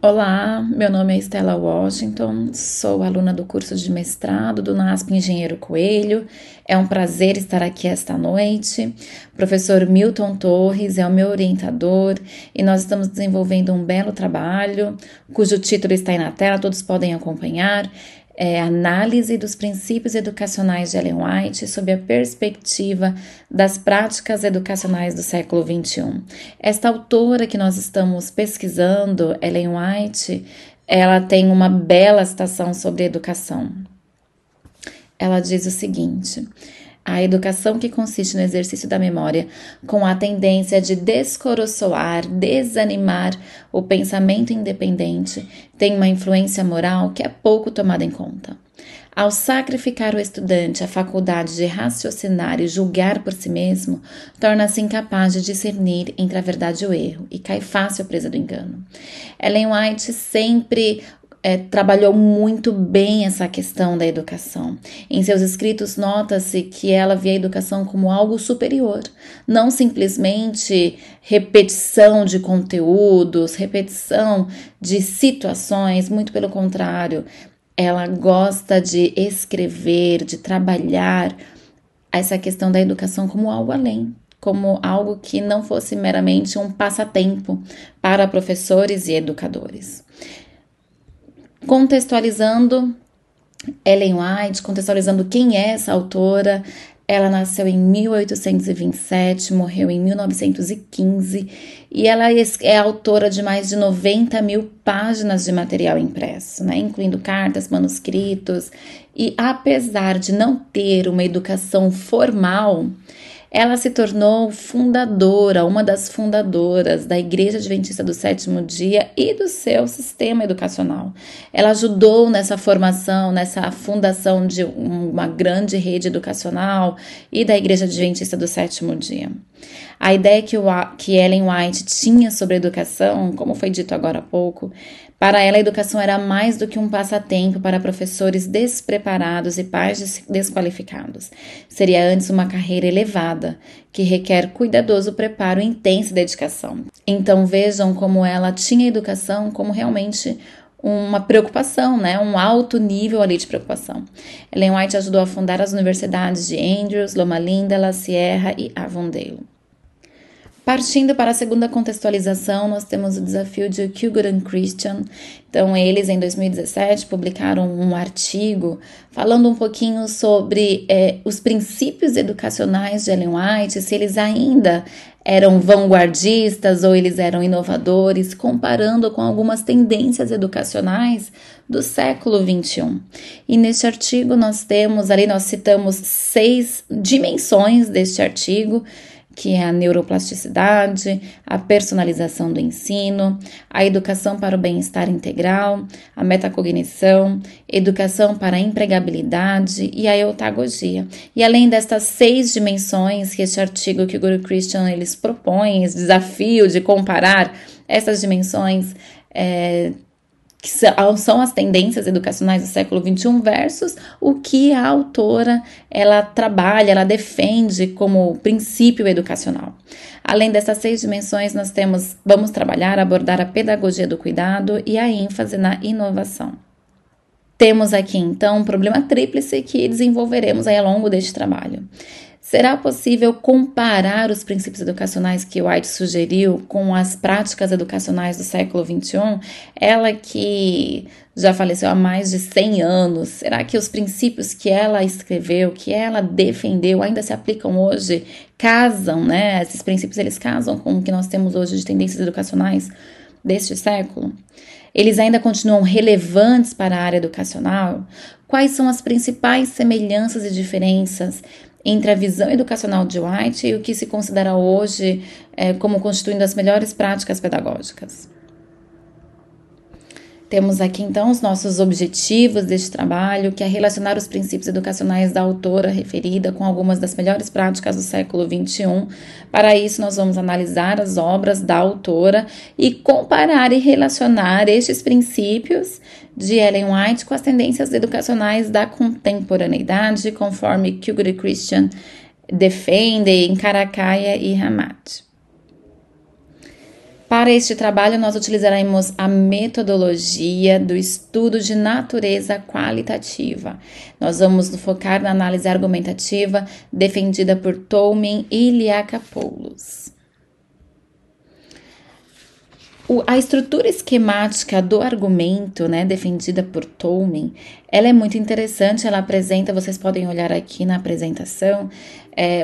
Olá, meu nome é Estela Washington, sou aluna do curso de mestrado do NASP Engenheiro Coelho. É um prazer estar aqui esta noite. O professor Milton Torres é o meu orientador e nós estamos desenvolvendo um belo trabalho, cujo título está aí na tela, todos podem acompanhar. Análise dos princípios educacionais de Ellen White sob a perspectiva das práticas educacionais do século XXI. Esta autora que nós estamos pesquisando, Ellen White, ela tem uma bela citação sobre educação. Ela diz o seguinte: a educação que consiste no exercício da memória, com a tendência de descoroçoar, desanimar o pensamento independente, tem uma influência moral que é pouco tomada em conta. Ao sacrificar o estudante à faculdade de raciocinar e julgar por si mesmo, torna-se incapaz de discernir entre a verdade e o erro, e cai fácil presa do engano. Ellen White sempre trabalhou muito bem essa questão da educação. Em seus escritos nota-se que ela via a educação como algo superior, não simplesmente repetição de conteúdos, repetição de situações, muito pelo contrário. Ela gosta de escrever, de trabalhar essa questão da educação como algo além, como algo que não fosse meramente um passatempo para professores e educadores. Contextualizando Ellen White, contextualizando quem é essa autora, ela nasceu em 1827, morreu em 1915 e ela é autora de mais de 90 mil páginas de material impresso, né, incluindo cartas, manuscritos. E apesar de não ter uma educação formal, ela se tornou fundadora, uma das fundadoras da Igreja Adventista do Sétimo Dia e do seu sistema educacional. Ela ajudou nessa formação, nessa fundação de uma grande rede educacional e da Igreja Adventista do Sétimo Dia. A ideia que Ellen White tinha sobre a educação, como foi dito agora há pouco, para ela a educação era mais do que um passatempo para professores despreparados e pais desqualificados. Seria antes uma carreira elevada, que requer cuidadoso preparo e intensa dedicação. Então vejam como ela tinha a educação como realmente uma preocupação, né? Um alto nível ali de preocupação. Ellen White ajudou a fundar as universidades de Andrews, Loma Linda, La Sierra e Avondale. Partindo para a segunda contextualização, nós temos o desafio de Kilgore and Christian. Então, eles, em 2017, publicaram um artigo falando um pouquinho sobre os princípios educacionais de Ellen White, se eles ainda eram vanguardistas ou eles eram inovadores, comparando com algumas tendências educacionais do século XXI. E neste artigo nós citamos 6 dimensões deste artigo, que é a neuroplasticidade, a personalização do ensino, a educação para o bem-estar integral, a metacognição, educação para a empregabilidade e a eutagogia. E além destas 6 dimensões que este artigo que o Guru Christian eles propõem, esse desafio de comparar essas dimensões que são as tendências educacionais do século XXI versus o que a autora ela trabalha, ela defende como princípio educacional. Além dessas 6 dimensões, vamos abordar a pedagogia do cuidado e a ênfase na inovação. Temos aqui, então, um problema tríplice que desenvolveremos aí ao longo deste trabalho. Será possível comparar os princípios educacionais que White sugeriu com as práticas educacionais do século XXI? Ela que já faleceu há mais de 100 anos, será que os princípios que ela escreveu, que ela defendeu, ainda se aplicam hoje? Casam, né? Esses princípios, eles casam com o que nós temos hoje de tendências educacionais deste século? Eles ainda continuam relevantes para a área educacional? Quais são as principais semelhanças e diferenças entre a visão educacional de White e o que se considera hoje como constituindo as melhores práticas pedagógicas? Temos aqui, então, os nossos objetivos deste trabalho, que é relacionar os princípios educacionais da autora referida com algumas das melhores práticas do século XXI. Para isso, nós vamos analisar as obras da autora e comparar e relacionar estes princípios de Ellen White com as tendências educacionais da contemporaneidade, conforme Kilgore e Christian defendem em Caracalla e Hamad. Para este trabalho, nós utilizaremos a metodologia do estudo de natureza qualitativa. Nós vamos nos focar na análise argumentativa defendida por Toulmin e Liakopoulos. A estrutura esquemática do argumento, defendida por Toulmin, ela é muito interessante. Ela apresenta, vocês podem olhar aqui na apresentação,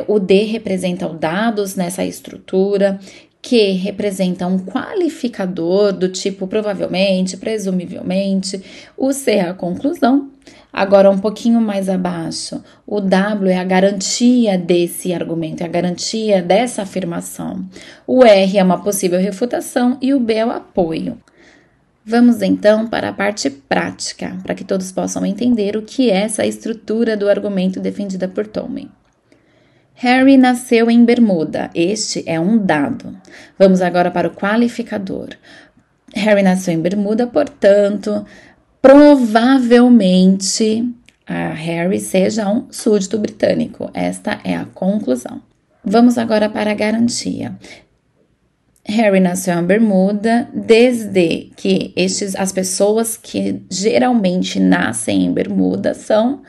o D representa os dados nessa estrutura, Q representa um qualificador do tipo provavelmente, presumivelmente, o C é a conclusão. Agora, um pouquinho mais abaixo, o W é a garantia desse argumento, é a garantia dessa afirmação. O R é uma possível refutação e o B é o apoio. Vamos então para a parte prática, para que todos possam entender o que é essa estrutura do argumento defendida por Toulmin. Harry nasceu em Bermuda. Este é um dado. Vamos agora para o qualificador. Harry nasceu em Bermuda, portanto, provavelmente Harry seja um súdito britânico. Esta é a conclusão. Vamos agora para a garantia. Harry nasceu em Bermuda, desde que as pessoas que geralmente nascem em Bermuda são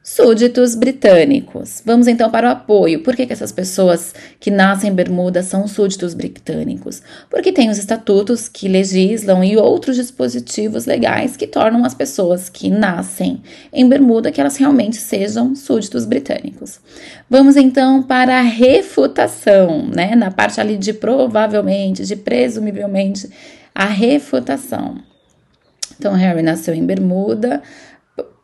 súditos britânicos. Vamos então para o apoio. Por que essas pessoas que nascem em Bermuda são súditos britânicos? Porque tem os estatutos que legislam e outros dispositivos legais que tornam as pessoas que nascem em Bermuda que elas realmente sejam súditos britânicos. Vamos então para a refutação, na parte ali de provavelmente, de presumivelmente, a refutação. Então, Harry nasceu em Bermuda,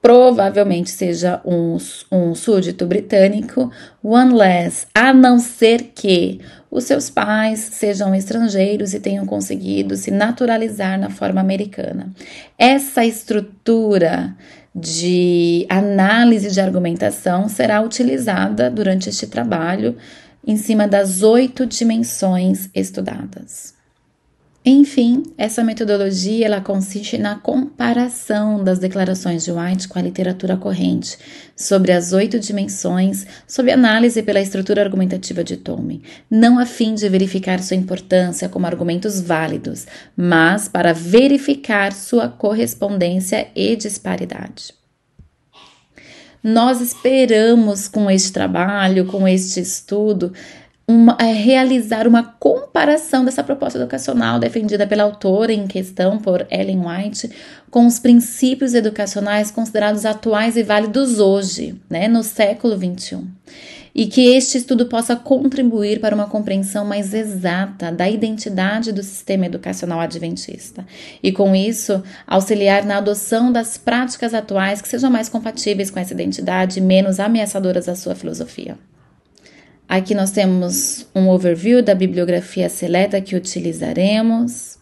provavelmente seja um súdito britânico, unless, a não ser que os seus pais sejam estrangeiros e tenham conseguido se naturalizar na forma americana. Essa estrutura de análise de argumentação será utilizada durante este trabalho em cima das 8 dimensões estudadas. Enfim, essa metodologia ela consiste na comparação das declarações de White com a literatura corrente sobre as 8 dimensões, sob análise pela estrutura argumentativa de Toulmin, não a fim de verificar sua importância como argumentos válidos, mas para verificar sua correspondência e disparidade. Nós esperamos com este trabalho, com este estudo, realizar uma comparação dessa proposta educacional defendida pela autora em questão, por Ellen White, com os princípios educacionais considerados atuais e válidos hoje, no século XXI. E que este estudo possa contribuir para uma compreensão mais exata da identidade do sistema educacional adventista. E com isso, auxiliar na adoção das práticas atuais que sejam mais compatíveis com essa identidade e menos ameaçadoras à sua filosofia. Aqui nós temos um overview da bibliografia seleta que utilizaremos.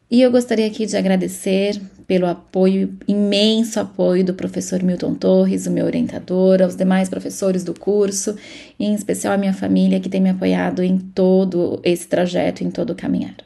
E eu gostaria aqui de agradecer pelo apoio, imenso apoio do professor Milton Torres, o meu orientador, aos demais professores do curso, e em especial a minha família que tem me apoiado em todo esse trajeto, em todo o caminhar.